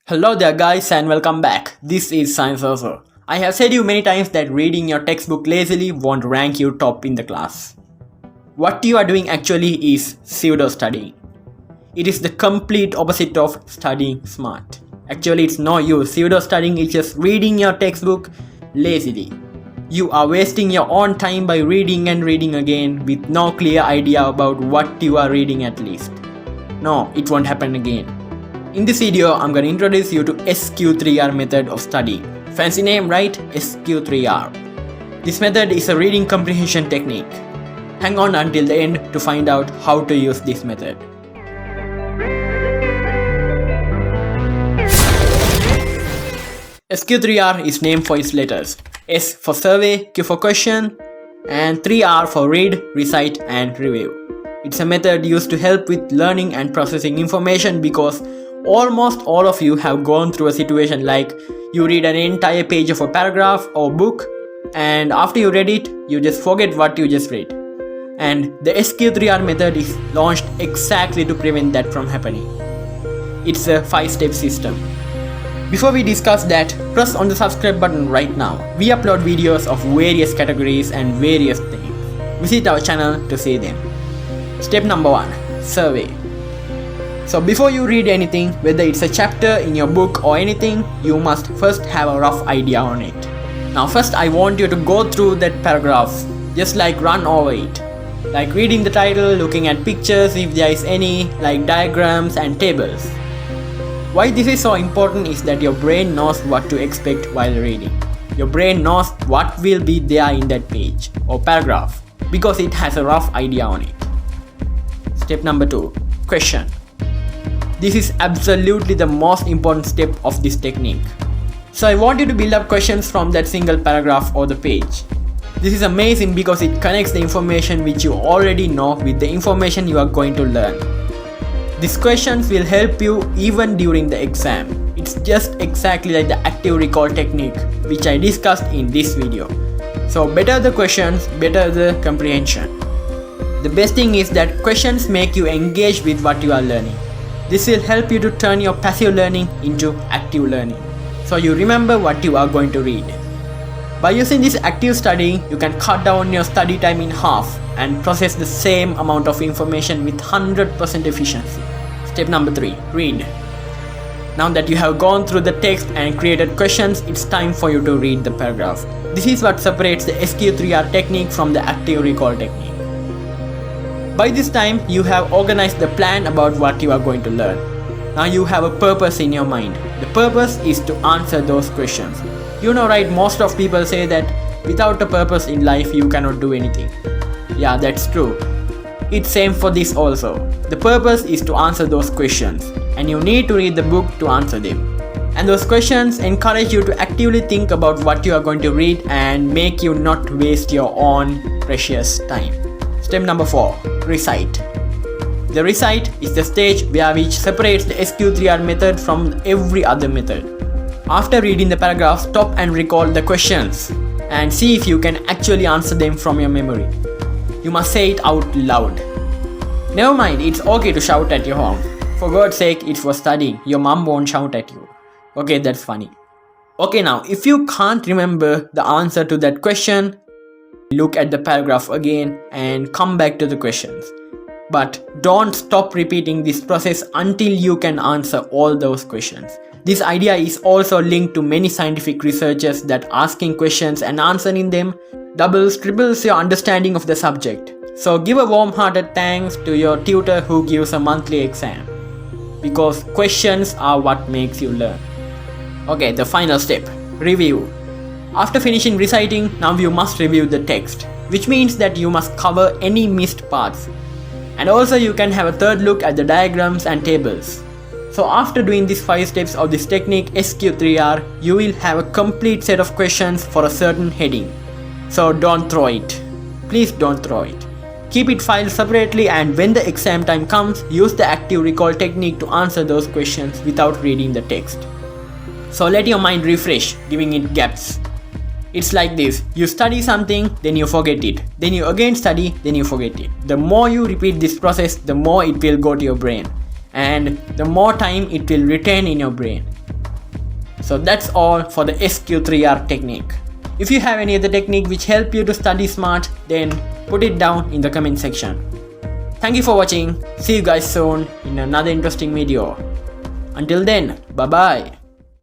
Hello there guys and welcome back. This is Science Also. I have said you many times that reading your textbook lazily won't rank you top in the class. What you are doing actually is pseudo studying. It is the complete opposite of studying smart. Actually it's no use. Pseudo studying is just reading your textbook lazily. You are wasting your own time by reading and reading again with no clear idea about what you are reading at least. No, it won't happen again. In this video, I'm going to introduce you to SQ3R method of studying. Fancy name, right? SQ3R. This method is a reading comprehension technique. Hang on until the end to find out how to use this method. SQ3R is named for its letters. S for survey, Q for question, and 3R for read, recite, and review. It's a method used to help with learning and processing information because almost all of you have gone through a situation like you read an entire page of a paragraph or book and after you read it, you just forget what you just read. And the SQ3R method is launched exactly to prevent that from happening. It's a 5-step system. Before we discuss that, press on the subscribe button right now. We upload videos of various categories and various things. Visit our channel to see them. Step number 1. Survey. So before you read anything, whether it's a chapter in your book or anything, you must first have a rough idea on it. Now first I want you to go through that paragraph, just like run over it. Like reading the title, looking at pictures if there is any, like diagrams and tables. Why this is so important is that your brain knows what to expect while reading. Your brain knows what will be there in that page or paragraph because it has a rough idea on it. Step number 2. Question. This is absolutely the most important step of this technique. So I want you to build up questions from that single paragraph or the page. This is amazing because it connects the information which you already know with the information you are going to learn. These questions will help you even during the exam. It's just exactly like the active recall technique which I discussed in this video. So better the questions, better the comprehension. The best thing is that questions make you engage with what you are learning. This will help you to turn your passive learning into active learning. So you remember what you are going to read. By using this active studying, you can cut down your study time in half and process the same amount of information with 100% efficiency. Step number 3. Read. Now that you have gone through the text and created questions, it's time for you to read the paragraph. This is what separates the SQ3R technique from the active recall technique. By this time, you have organized the plan about what you are going to learn. Now you have a purpose in your mind. The purpose is to answer those questions. You know, right, most of people say that without a purpose in life you cannot do anything. Yeah, that's true. It's same for this also. The purpose is to answer those questions and you need to read the book to answer them. And those questions encourage you to actively think about what you are going to read and make you not waste your own precious time. Step number 4. Recite. The recite is the stage which separates the SQ3R method from every other method. After reading the paragraph, stop and recall the questions and see if you can actually answer them from your memory. You must say it out loud. Never mind, it's okay to shout at your home. For God's sake, it's for studying. Your mom won't shout at you. Okay, that's funny. Okay, now if you can't remember the answer to that question, look at the paragraph again and come back to the questions. But don't stop repeating this process until you can answer all those questions. This idea is also linked to many scientific researches that asking questions and answering them doubles, triples your understanding of the subject. So give a warm-hearted thanks to your tutor who gives a monthly exam. Because questions are what makes you learn. Okay, the final step. Review. After finishing reciting, now you must review the text, which means that you must cover any missed parts. And also you can have a third look at the diagrams and tables. So after doing these 5 steps of this technique SQ3R, you will have a complete set of questions for a certain heading. So don't throw it. Please don't throw it. Keep it filed separately and when the exam time comes, use the active recall technique to answer those questions without reading the text. So let your mind refresh, giving it gaps. It's like this, you study something, then you forget it. Then you again study, then you forget it. The more you repeat this process, the more it will go to your brain. And the more time it will retain in your brain. So that's all for the SQ3R technique. If you have any other technique which help you to study smart, then put it down in the comment section. Thank you for watching. See you guys soon in another interesting video. Until then, bye bye.